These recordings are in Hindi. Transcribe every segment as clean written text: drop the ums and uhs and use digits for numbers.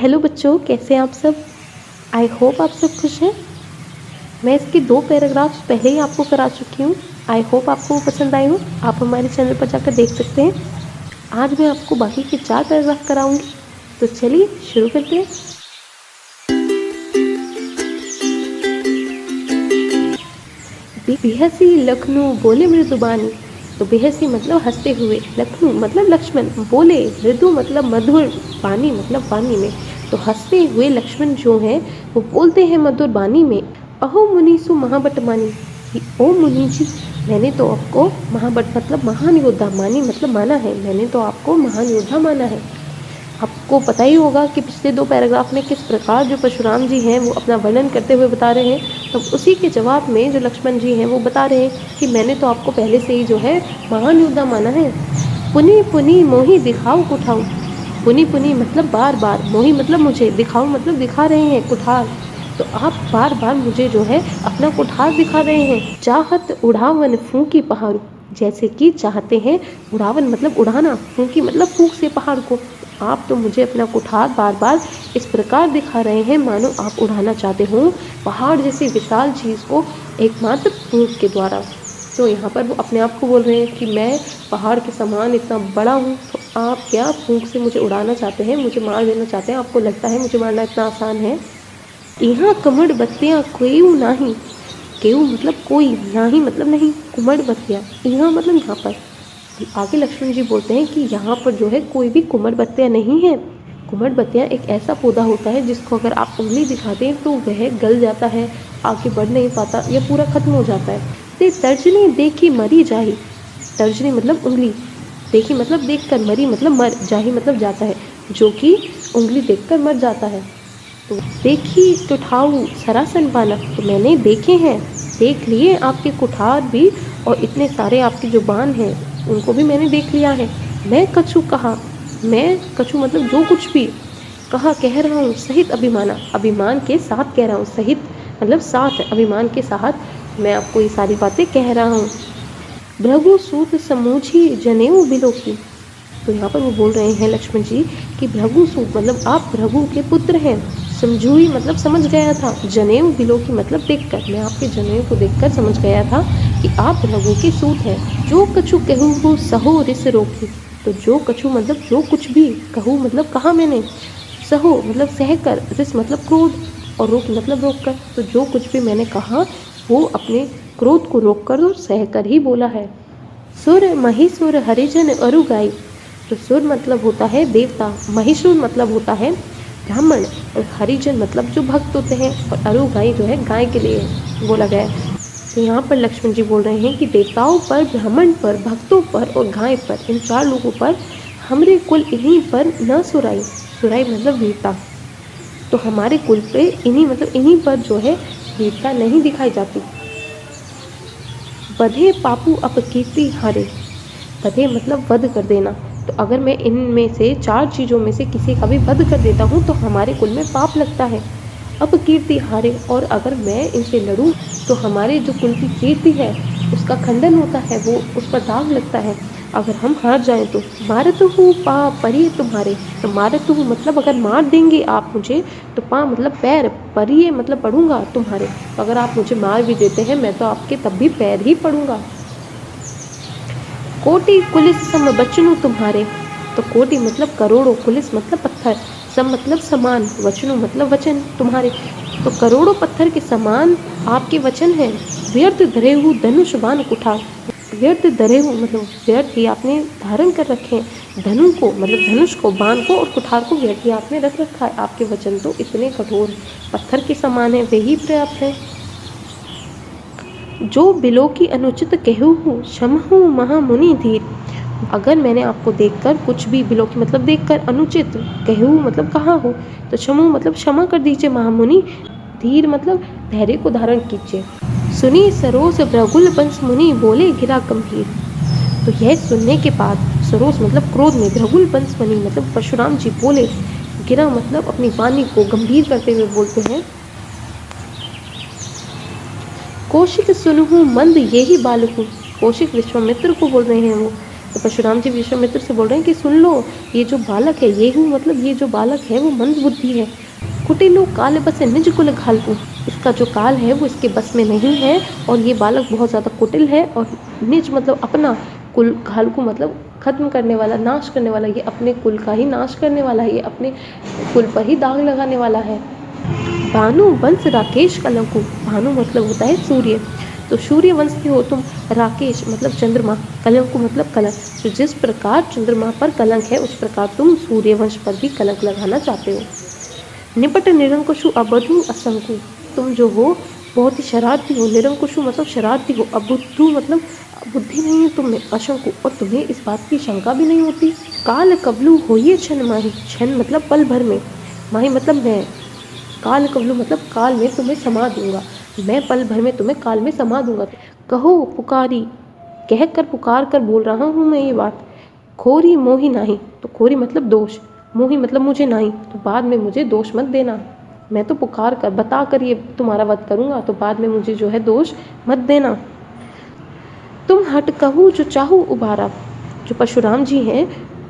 हेलो बच्चों, कैसे हैं आप सब। आई होप आप सब खुश हैं। मैं इसके 2 पैराग्राफ्स पहले ही आपको करा चुकी हूँ। आई होप आपको वो पसंद आए हो। आप हमारे चैनल पर जाकर देख सकते हैं। आज मैं आपको बाकी के 4 पैराग्राफ कराऊंगी। तो चलिए शुरू करते हैं। बेहसी लखनऊ बोले मृदुबानी। तो बेहसी मतलब हंसते हुए, लखनऊ मतलब लक्ष्मण, बोले मृदु मतलब मधुर, बानी मतलब बानी में। तो हंसते हुए लक्ष्मण जो है वो बोलते हैं मधुर बानी में, अहो मुनीसु महाबट मानी, कि ओ मुनि जी, मैंने तो आपको महाबट मतलब महान योद्धा, मानी मतलब माना है, मैंने तो आपको महान योद्धा माना है। आपको पता ही होगा कि पिछले 2 पैराग्राफ में किस प्रकार जो परशुराम जी हैं वो अपना वर्णन करते हुए बता रहे हैं। तो उसी के जवाब में जो लक्ष्मण जी हैं वो बता रहे हैं कि मैंने तो आपको पहले से ही जो है महान योद्धा माना है। पुनि पुनि मोहि दिखाओ कुठाऊ। पुनि पुनि मतलब बार बार, मोहि मतलब मुझे, दिखाओ मतलब दिखा रहे हैं कुठार। तो आप बार बार मुझे जो है अपना कुठार दिखा रहे हैं। चाहत उड़ावन फूंकी पहाड़, जैसे कि चाहते हैं, उड़ावन मतलब उड़ाना, फूंकी मतलब फूंक से पहाड़ को। आप तो मुझे अपना कुठार बार बार इस प्रकार दिखा रहे हैं मानो आप उड़ाना चाहते हो पहाड़ जैसी विशाल चीज़ को एकमात्र फूंक के द्वारा। तो यहाँ पर वो अपने आप को बोल रहे हैं कि मैं पहाड़ के समान इतना बड़ा हूँ, तो आप क्या फूंक से मुझे उड़ाना चाहते हैं, मुझे मार देना चाहते हैं। आपको लगता है मुझे मारना इतना आसान है। यहाँ कमड़ बत्तियाँ केऊ नाही, केऊ मतलब कोई, नाही मतलब नहीं, कुमड़ बत्तियाँ, यहाँ मतलब यहाँ पर। आगे लक्ष्मण जी बोलते हैं कि यहाँ पर जो है कोई भी कुमड़ बत्तियाँ नहीं है। कुमड़ बत्तियाँ एक ऐसा पौधा होता है जिसको अगर आप उंगली दिखाते हैं तो वह गल जाता है, आगे बढ़ नहीं पाता या पूरा खत्म हो जाता है। ते तर्जनी देखी मरी जाही, तर्जनी मतलब उंगली, देखी मतलब देखकर, मरी मतलब मर, जाही मतलब जाता है, जो कि उंगली देखकर मर जाता है। तो देखी कुठाऊ सरासन बाना, तो मैंने देखे हैं, देख लिए आपके कुठार भी, और इतने सारे आपके जो बाण हैं उनको भी मैंने देख लिया है। मैं कछु कहा, मैं कछु मतलब जो कुछ भी कहा कह रहा हूँ, सहित अभिमाना, अभिमान के साथ कह रहा हूँ, सहित मतलब साथ, अभिमान के साथ मैं आपको ये सारी बातें कह रहा हूँ। भृगु सूत समूझी जनेऊ बिलोकी, तो यहाँ पर वो बोल रहे हैं लक्ष्मण जी कि भृगु सूत मतलब आप भृगु के पुत्र हैं। समझूई मतलब समझ गया था, जनेऊ बिलोकी मतलब देखकर, मैं आपके जनेऊ को देखकर समझ गया था कि आप भृगु के सूत हैं। जो कछु कहूँ सहो रिस रोकी, तो जो कछु मतलब जो कुछ भी, कहूँ मतलब कहा मैंने, सहो मतलब सहकर, रिस मतलब क्रोध, और रोक मतलब रोक कर। तो जो कुछ भी मैंने कहा वो अपने क्रोध को रोक कर और सहकर ही बोला है। सुर महिसुर हरिजन अरुगाई, तो सुर मतलब होता है देवता, महिषुर मतलब होता है ब्राह्मण, और हरिजन मतलब जो भक्त होते हैं, और अरुगाई जो है गाय के लिए बोला गया है। तो यहाँ पर लक्ष्मण जी बोल रहे हैं कि देवताओं पर, ब्राह्मण पर, भक्तों पर और गाय पर, इन 4 लोगों पर हमरे कुल इन्हीं पर न सुराई, सुराई मतलब वीरता, तो हमारे कुल पे इन्हीं मतलब इन्हीं पर जो है वीरता नहीं दिखाई जाती। बधे पापू अपकीर्ति हारे, बधे मतलब वध कर देना, तो अगर मैं इनमें से 4 चीज़ों में से किसी का भी वध कर देता हूँ तो हमारे कुल में पाप लगता है। अपकीर्ति हारे, और अगर मैं इनसे लड़ूँ तो हमारे जो कुल की कीर्ति है उसका खंडन होता है, वो उस पर दाग लगता है। अगर हम हार जाएं तो मारत हूँ पा परिय तुम्हारे, तो मारत हूँ मतलब अगर मार देंगे आप मुझे, तो पा मतलब पैर, परिय मतलब पढ़ूंगा तुम्हारे, तो अगर आप मुझे मार भी देते हैं मैं तो आपके तब भी पैर ही पढ़ूंगा। कोटि कुलिस सम बचनू तुम्हारे, तो कोटि मतलब करोड़ों, कुलिस मतलब पत्थर, सम मतलब समान, वचनू मतलब वचन तुम्हारे, तो करोड़ों पत्थर के समान आपके वचन हैं। व्यर्थ धरेहु धनुष बाण कुठार, व्यर्थ धरेहु मतलब व्यर्थ ही आपने धारण कर रखे हैं, धनु को मतलब धनुष को, बाण को, और कुठार को व्यर्थ ही आपने रख रखा है। आपके वचन तो इतने कठोर पत्थर के समान है, वे ही पर्याप्त है। जो बिलो की अनुचित कहूँ क्षमहु महामुनि धीर, अगर मैंने आपको देखकर कुछ भी, बिलो की मतलब देखकर, अनुचित, कहूँ मतलब कहा हो, तो क्षमु मतलब क्षमा कर दीजिए महामुनि, धीर मतलब धैर्य को धारण कीजिए। सुनी सरोस भृगुल बंस मुनि बोले गिरा गंभीर, तो यह सुनने के बाद, सरोस मतलब क्रोध में, भृगुल बंस मुनि मतलब परशुराम जी बोले, गिरा मतलब अपनी वाणी को गंभीर करते हुए बोलते हैं। कौशिक सुनहु मंद यही बालकु, कौशिक विश्वामित्र को बोल रहे हैं वो, तो परशुराम जी विश्वामित्र से बोल रहे हैं कि सुन लो, ये जो बालक है, ये जो बालक है वो मंद बुद्धि है। कुटिलो काल बस निज कुल घालतू, इसका जो काल है वो इसके बस में नहीं है, और ये बालक बहुत ज़्यादा कुटिल है, और निज मतलब अपना, कुल घालकू मतलब खत्म करने वाला, नाश करने वाला, ये अपने कुल का ही नाश करने वाला है, ये अपने कुल पर ही दाग लगाने वाला है। भानु वंश राकेश कलंकु, भानु मतलब होता है सूर्य, तो सूर्य वंश के हो तुम, राकेश मतलब चंद्रमा, कलंकु मतलब कलंक, तो जिस प्रकार चंद्रमा पर कलंक है उस प्रकार तुम सूर्य वंश पर भी कलंक लगाना चाहते हो। निपट निरंकुशु अबधु असंकु, तुम जो हो बहुत ही शरारती हो, निरंकुशु मतलब शरारती हो, अबुद्धु मतलब बुद्धि नहीं है तुम्हें, अशंकु और तुम्हें इस बात की शंका भी नहीं होती। काल कबलू होइए क्षण माही, क्षण मतलब पल भर में, माही मतलब मैं, काल कबलू मतलब काल में तुम्हें समा दूंगा, मैं पल भर में तुम्हें काल में समा दूंगा। कहो पुकारी, कह कर पुकार कर बोल रहा हूँ मैं ये बात। खोरी मोही नाही, तो खोरी मतलब दोष, मोही मतलब मुझे नहीं, तो बाद में मुझे दोष मत देना। मैं तो पुकार कर बता कर ये तुम्हारा वध करूँगा, तो बाद में मुझे जो है दोष मत देना। तुम हट कहूँ जो चाहूँ उबारा, जो परशुराम जी हैं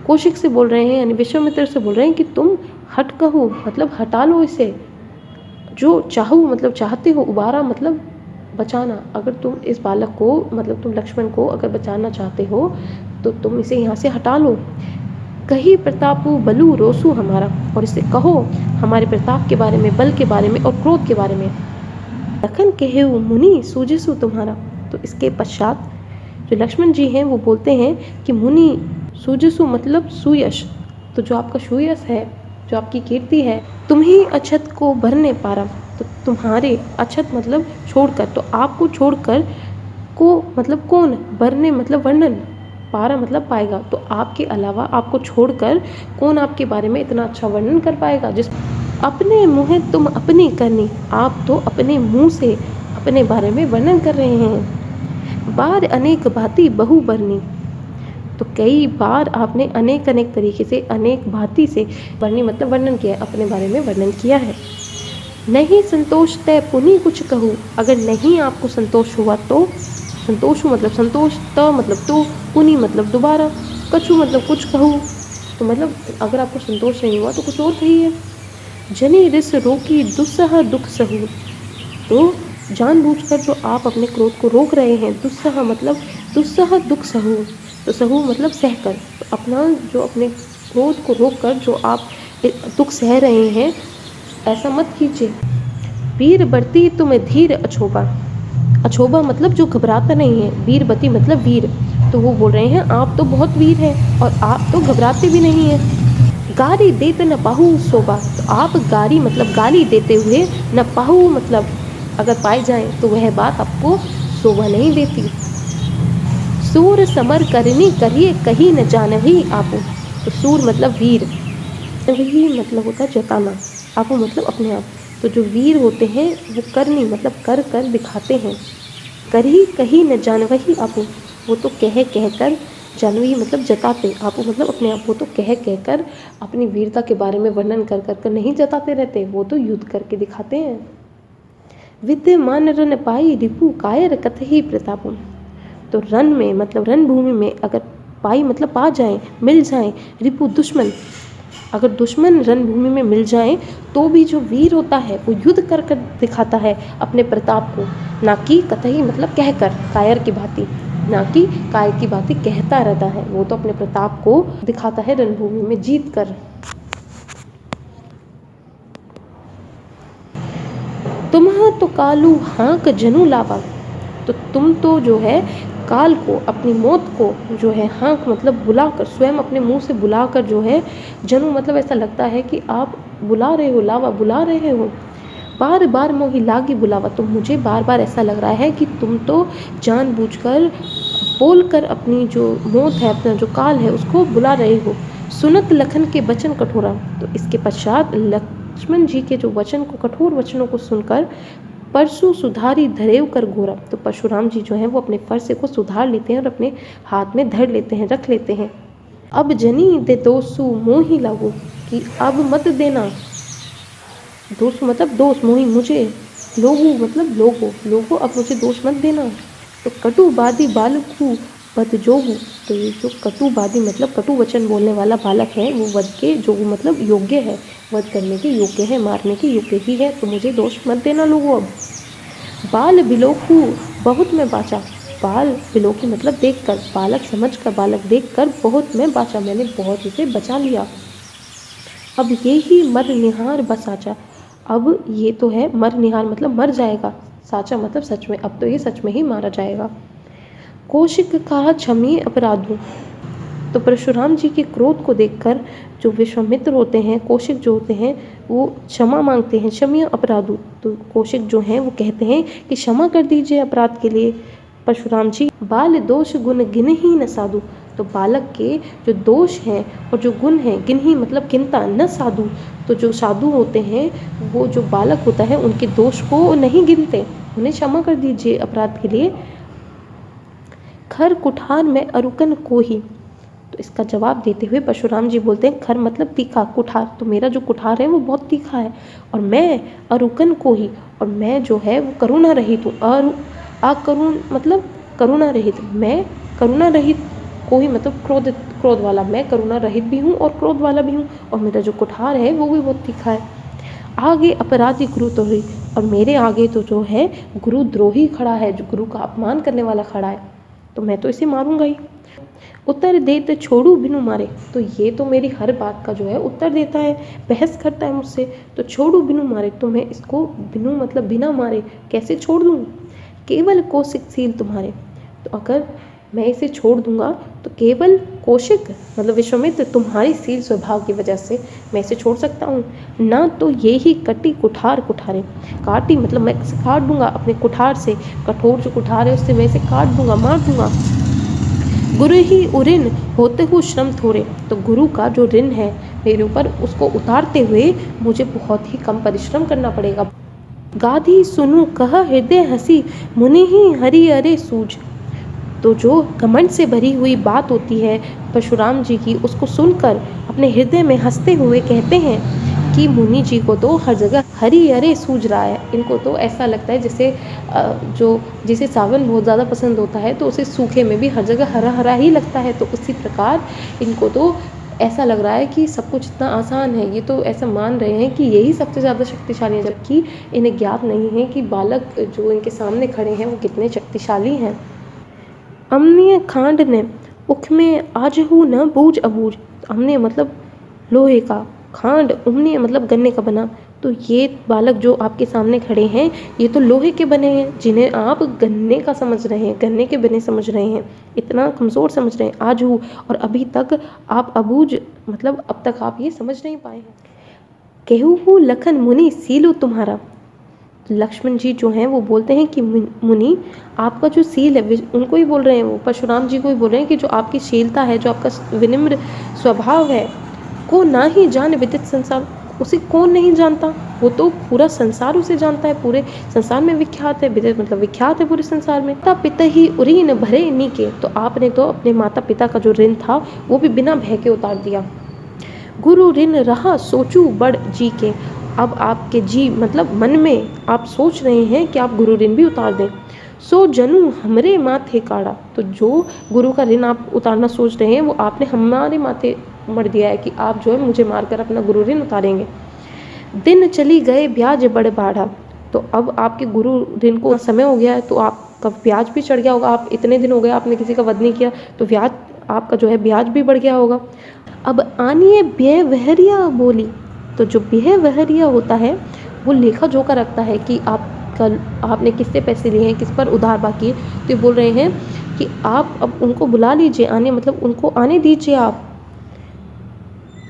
कौशिक से बोल रहे हैं, यानी विश्वामित्र से बोल रहे हैं कि तुम हट कहूँ मतलब हटा लो इसे, जो चाहूँ मतलब चाहते हो, उबारा मतलब बचाना, अगर तुम इस बालक को मतलब तुम लक्ष्मण को अगर बचाना चाहते हो तो तुम इसे यहाँ से हटा लो। कही प्रतापु बलु रोसु हमारा, और इसे कहो हमारे प्रताप के बारे में, बल के बारे में और क्रोध के बारे में। लखन कहेउ मुनि सूजिसु तुम्हारा, तो इसके पश्चात जो लक्ष्मण जी हैं वो बोलते हैं कि मुनि सूजिसु मतलब सुयश, तो जो आपका सुयश है, जो आपकी कीर्ति है, तुम ही अछत को भरने पारा, तो तुम्हारे अछत मतलब छोड़कर, तो आपको छोड़कर को मतलब कौन, भरने मतलब वर्णन, पारा मतलब पाएगा, तो आपके अलावा आपको छोड़कर कौन आपके बारे में इतना अच्छा वर्णन कर पाएगा। जिस अपने मुँह तुम अपनी करनी, आप तो अपने मुंह से अपने बारे में वर्णन कर रहे हैं। बार अनेक भांति बहु बरनी, तो कई बार आपने अनेक अनेक तरीके से, अनेक भांति से, वर्णी मतलब वर्णन किया है, अपने बारे में वर्णन किया है। नहीं संतोष तय पुनि कुछ कहूँ, अगर नहीं आपको संतोष हुआ तो, संतोष मतलब संतोष, त मतलब तो, पुनि मतलब दोबारा, कछु मतलब कुछ कहूँ, तो मतलब अगर आपको संतोष नहीं हुआ तो कुछ और कहिए। जनी रिस रोकी दुस्सह दुख सहू, तो जानबूझकर जो आप अपने क्रोध को रोक रहे हैं, दुस्सह मतलब दुस्सह दुख सहू, तो सहू मतलब सहकर, तो अपना जो अपने क्रोध को रोककर जो आप दुख सह रहे हैं ऐसा मत कीजिए। वीर बरती तुम धीर अछोबा, अछोबा मतलब जो घबराता नहीं है, वीरबती मतलब वीर, तो वो बोल रहे हैं आप तो बहुत वीर हैं और आप तो घबराते भी नहीं हैं। गारी देते न पाहु शोभा, तो आप गारी मतलब गाली देते हुए, न पाहु मतलब अगर पाए जाएं तो वह बात आपको शोभा नहीं देती। सूर समर करनी करिए कहीं न जानही आपो, तो सूर मतलब वीर, वही मतलब होता है जताना, आपो मतलब अपने आप, तो जो वीर होते हैं वो करनी मतलब कर कर दिखाते हैं, करी कहीं न जानवही आपो, वो तो कह कर, जानवी मतलब जताते, आपो मतलब अपने आप, वो तो कह कर अपनी वीरता के बारे में वर्णन कर कर नहीं जताते रहते, वो तो युद्ध करके दिखाते हैं। विद्यमान रन पाई रिपु कायर कथहि प्रतापम, तो रन में मतलब रणभूमि में अगर पाई मतलब पा जाए, मिल जाए, रिपु दुश्मन, अगर दुश्मन रणभूमि में मिल जाए तो भी जो वीर होता है वो युद्ध कर कर दिखाता है अपने प्रताप को, ना कि कतई मतलब कहकर, कायर की भांति, ना कि कायर की भांति कहता रहता है, वो तो अपने प्रताप को दिखाता है रणभूमि में जीत कर। तुम्हां तो कालू हाँक जनु लावा, तो तुम तो जो है काल को, अपनी मौत को जो है हाँक मतलब बुलाकर, स्वयं अपने मुंह से बुलाकर जो है, जनु मतलब ऐसा लगता है कि आप बुला रहे हो, लावा बुला रहे हो, बार बार मोहि लागी बुलावा, तो मुझे बार बार ऐसा लग रहा है कि तुम तो जानबूझकर बोलकर अपनी जो मौत है, अपना जो काल है उसको बुला रहे हो। सुनत लखन के वचन कठोरा, तो इसके पश्चात लक्ष्मण जी के जो वचन को, कठोर वचनों को सुनकर परशु सुधारी धरेव कर घोरा, तो परशुराम जी जो हैं वो अपने फर्श को सुधार लेते हैं और अपने हाथ में धर लेते हैं, रख लेते हैं। अब जनी दे दोसु मोहि लागू, कि अब मत देना, दोसु मतलब दोष, मोहि मुझे, लोगू मतलब लोगो, लोगो अब मुझे दोष मत देना। तो कटु बादी बालकू वधजोगु, तो ये जो कटुवादी मतलब कटु वचन बोलने वाला बालक है वो वध के जोगु मतलब योग्य है, वध करने के योग्य है, मारने के योग्य ही है, तो मुझे दोष मत देना लोगों। अब बाल बिलोकु, बहुत मैं बाचा, बाल बिलोकी मतलब देखकर, बालक समझकर, बालक देखकर बहुत मैं बाचा, मैंने बहुत इसे बचा लिया। अब ये ही मर निहार बसाचा, अब ये तो है मर निहार मतलब मर जाएगा, साचा मतलब सच में, अब तो ये सच में ही मारा जाएगा। कौशिक कहा क्षमी अपराधु, तो परशुराम जी के क्रोध को देखकर जो विश्वामित्र होते हैं, कौशिक जो होते हैं, वो क्षमा मांगते हैं, क्षमी अपराधु, तो कौशिक जो हैं वो कहते हैं कि क्षमा कर दीजिए अपराध के लिए परशुराम जी। बाल दोष गुण गिन ही न साधु, तो बालक के जो दोष हैं और जो गुण हैं, गिन ही मतलब गिनता, न साधु, तो जो साधु होते हैं वो जो बालक होता है उनके दोष को नहीं गिनते, उन्हें क्षमा कर दीजिए अपराध के लिए। खर कुठार में अरुकन को ही, तो इसका जवाब देते हुए परशुराम जी बोलते हैं खर मतलब तीखा, कुठार तो मेरा जो कुठार है वो बहुत तीखा है, और मैं अरुकन को ही, और मैं जो है वो करुणा रहित हूँ, अकरुण मतलब करुणा रहित, मैं करुणा रहित को ही मतलब क्रोध वाला, मैं करुणा रहित भी हूँ और क्रोध वाला भी हूँ, और मेरा जो कुठार है वो भी बहुत तीखा है। आगे अपराधी गुरुद्रोही, और मेरे आगे तो जो है गुरुद्रोही खड़ा है, जो गुरु का अपमान करने वाला खड़ा है, तो मैं तो इसे मारूंगा ही। उत्तर देते छोड़ू बिनु मारे, तो ये तो मेरी हर बात का जो है उत्तर देता है, बहस करता है मुझसे, तो छोड़ू बिनु मारे, तो मैं इसको बिनु मतलब बिना मारे कैसे छोड़ दूँ। केवल कौशिक सील तुम्हारे, तो अगर मैं इसे छोड़ दूंगा तो केवल कौशिक मतलब विश्वामित्र तुम्हारी सील स्वभाव की वजह से मैं इसे छोड़ सकता हूँ, ना तो ये ही कटी कुठार कुठारे, काटी मतलब मैं इसे काट दूंगा अपने कुठार से, कठोर जो कुठार है उससे मैं इसे काट दूंगा, मार दूंगा। गुरु ही उऋण होते हुए श्रम थोड़े, तो गुरु का जो ऋण है मेरे ऊपर उसको उतारते हुए मुझे बहुत ही कम परिश्रम करना पड़ेगा। गाधी सुनु कह हृदय हंसी, मुनि ही हरि अरे सूझ, तो जो घमंड से भरी हुई बात होती है परशुराम जी की, उसको सुनकर अपने हृदय में हंसते हुए कहते हैं कि मुनि जी को तो हर जगह हरी अरे सूझ रहा है, इनको तो ऐसा लगता है जैसे जिसे सावन बहुत ज़्यादा पसंद होता है तो उसे सूखे में भी हर जगह हरा हरा ही लगता है, तो उसी प्रकार इनको तो ऐसा लग रहा है कि सब कुछ इतना आसान है, ये तो ऐसा मान रहे हैं कि यही सबसे ज़्यादा शक्तिशाली है, जबकि इन्हें ज्ञात नहीं है कि बालक जो इनके सामने खड़े हैं वो कितने शक्तिशाली हैं। अम्नीय खांड ने उख में आजहू न बूझ अबूझ, अम्नीय मतलब लोहे का, खांड उम्नीय मतलब गन्ने का बना, तो ये बालक जो आपके सामने खड़े हैं ये तो लोहे के बने हैं, जिन्हें आप गन्ने का समझ रहे हैं, गन्ने के बने समझ रहे हैं, इतना कमज़ोर समझ रहे हैं आजहू, और अभी तक आप अबूझ मतलब अब तक आप ये समझ नहीं पाए हैं। केहू लखन मुनि सीलू तुम्हारा, लक्ष्मण जी जो हैं वो बोलते हैं कि मुनि आपका जो सील है, उनको ही बोल रहे हैं, वो परशुराम जी को ही बोल रहे हैं कि जो आपकी शीलता है, जो आपका विनम्र स्वभाव है, को ना ही जाने विदित संसार, उसे कौन नहीं जानता, वो तो पूरा संसार उसे जानता है, पूरे संसार में विख्यात है, विदित मतलब विख्यात है पूरे संसार में। माता पिता ही उरीन भरे नीके, तो आपने तो अपने माता पिता का जो ऋण था वो भी बिना भय के उतार दिया। गुरु ऋण रहा सोचू बड़ जी के, अब आपके जी मतलब मन में आप सोच रहे हैं कि आप गुरु ऋण भी उतार दें। सो जनू हमरे माथे काढ़ा, तो जो गुरु का ऋण आप उतारना सोच रहे हैं वो आपने हमारे माथे मर दिया है कि आप जो है मुझे मारकर अपना गुरु ऋण उतारेंगे। दिन चली गए ब्याज बड़ बाढ़ा, तो अब आपके गुरु ऋण को समय हो गया है तो आपका ब्याज भी चढ़ गया होगा, आप इतने दिन हो गए आपने किसी का वध नहीं किया तो ब्याज आपका जो है ब्याज भी बढ़ गया होगा। अब आनिए व्यय वहरिया बोली, तो जो व्यय वहरिया होता है वो लेखा जोखा रखता है कि आपने किससे पैसे लिए हैं, किस पर उधार बाकी है, तो ये बोल रहे हैं कि आप अब उनको बुला लीजिए, आने मतलब उनको आने दीजिए आप।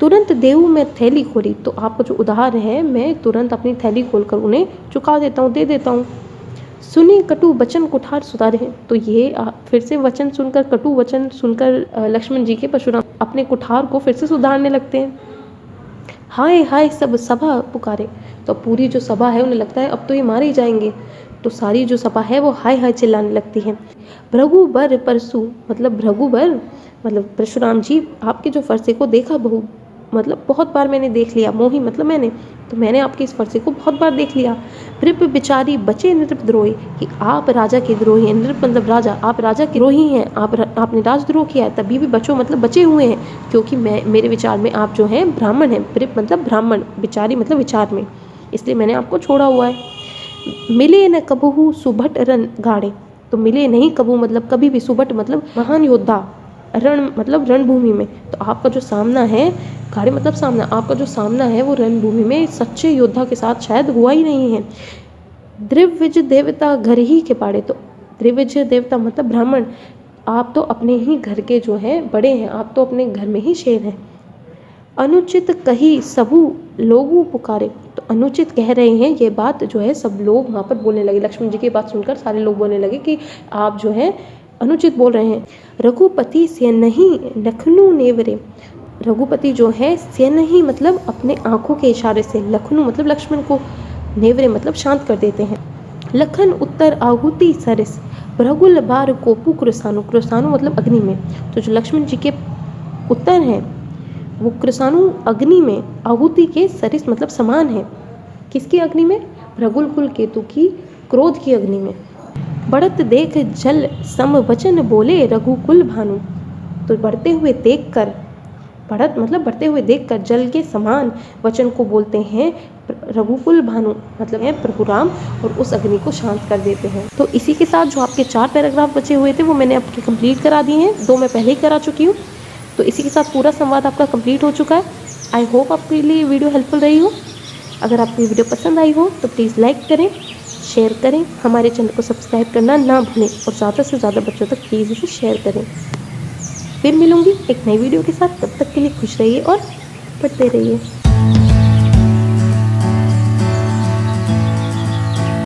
तुरंत देऊ मैं थैली खोली, तो आपका जो उधार है मैं तुरंत अपनी थैली खोलकर उन्हें चुका देता हूँ, दे देता हूँ। सुनी कटु वचन कुठार सुधारे, तो ये फिर से वचन सुनकर, कटु वचन सुनकर लक्ष्मण जी के परशुराम अपने कुठार को फिर से सुधारने लगते हैं। हाय हाय सब सभा पुकारे, तो पूरी जो सभा है उन्हें लगता है अब तो ये मारे ही जाएंगे, तो सारी जो सभा है वो हाय हाय चिल्लाने लगती है। भृगुबर परसु मतलब भृगुबर मतलब परशुराम जी आपके जो फरसे को देखा बहु, मतलब बहुत बार मैंने देख लिया, मोही मतलब मैंने, तो मैंने आपके इस फर्जी को बहुत बार देख लिया। नृप बिचारी बचे नृप द्रोही, कि आप राजा के द्रोही हैं, नृप मतलब राजा, आप राजा के द्रोही हैं, आपने राजद्रोह किया है, तभी भी बचो मतलब बचे हुए हैं, क्योंकि मेरे विचार में आप जो हैं ब्राह्मण हैं। नृप मतलब ब्राह्मण, बिचारी मतलब विचार में, इसलिए मैंने आपको छोड़ा हुआ है। मिले न कबहू सुभट रण गाड़े, तो मिले नहीं कबू मतलब कभी भी, सुभट मतलब महान योद्धा, रण मतलब रणभूमि में, तो आपका जो सामना है, गाड़ी मतलब सामना, आपका जो सामना है वो रणभूमि में सच्चे योद्धा के साथ शायद हुआ ही नहीं है। द्रिविज देवता घर ही के पाड़े, तो द्रिविज देवता मतलब ब्राह्मण, आप तो अपने ही घर के जो हैं बड़े हैं, आप तो अपने घर में ही शेर हैं। अनुचित कही सबू लोगों पुकारे, तो अनुचित कह रहे हैं ये बात जो है सब लोग वहाँ पर बोलने लगे। लक्ष्मण जी की बात सुनकर सारे लोग बोलने लगे कि आप जो है अनुचित बोल रहे हैं। रघुपति से नहीं लखनऊ नेवरे, रघुपति जो है से नहीं मतलब अपने आंखों के इशारे से, लखनऊ मतलब लक्ष्मण को, नेवरे मतलब शांत कर देते हैं। लखन उत्तर आहुति सरस, भ्रगुल बार कोपु कृसानु, कृसानु मतलब अग्नि में, तो जो लक्ष्मण जी के उत्तर हैं वो कृसानु अग्नि में, आहुति के सरिस मतलब समान है। किसकी अग्नि में? भ्रगुल कुल केतु की क्रोध की अग्नि में। बढ़त देख जल सम वचन बोले रघुकुल भानु, तो बढ़ते हुए देखकर, बढ़त मतलब बढ़ते हुए देखकर जल के समान वचन को बोलते हैं रघुकुल भानु, मतलब है प्रभु राम, और उस अग्नि को शांत कर देते हैं। तो इसी के साथ जो आपके 4 पैराग्राफ बचे हुए थे वो मैंने आपके कंप्लीट करा दिए हैं, 2 मैं पहले ही करा चुकी हूँ। तो इसी के साथ पूरा संवाद आपका कंप्लीट हो चुका है। आई होप आपके लिए वीडियो हेल्पफुल रही हो। अगर आपको वीडियो पसंद आई हो तो प्लीज़ लाइक करें, शेयर करें, हमारे चैनल को सब्सक्राइब करना ना भूलें, और ज़्यादा से ज़्यादा बच्चों तक प्लीज़ इसे शेयर करें। फिर मिलूंगी एक नई वीडियो के साथ, तब तक के लिए खुश रहिए और पढ़ते रहिए।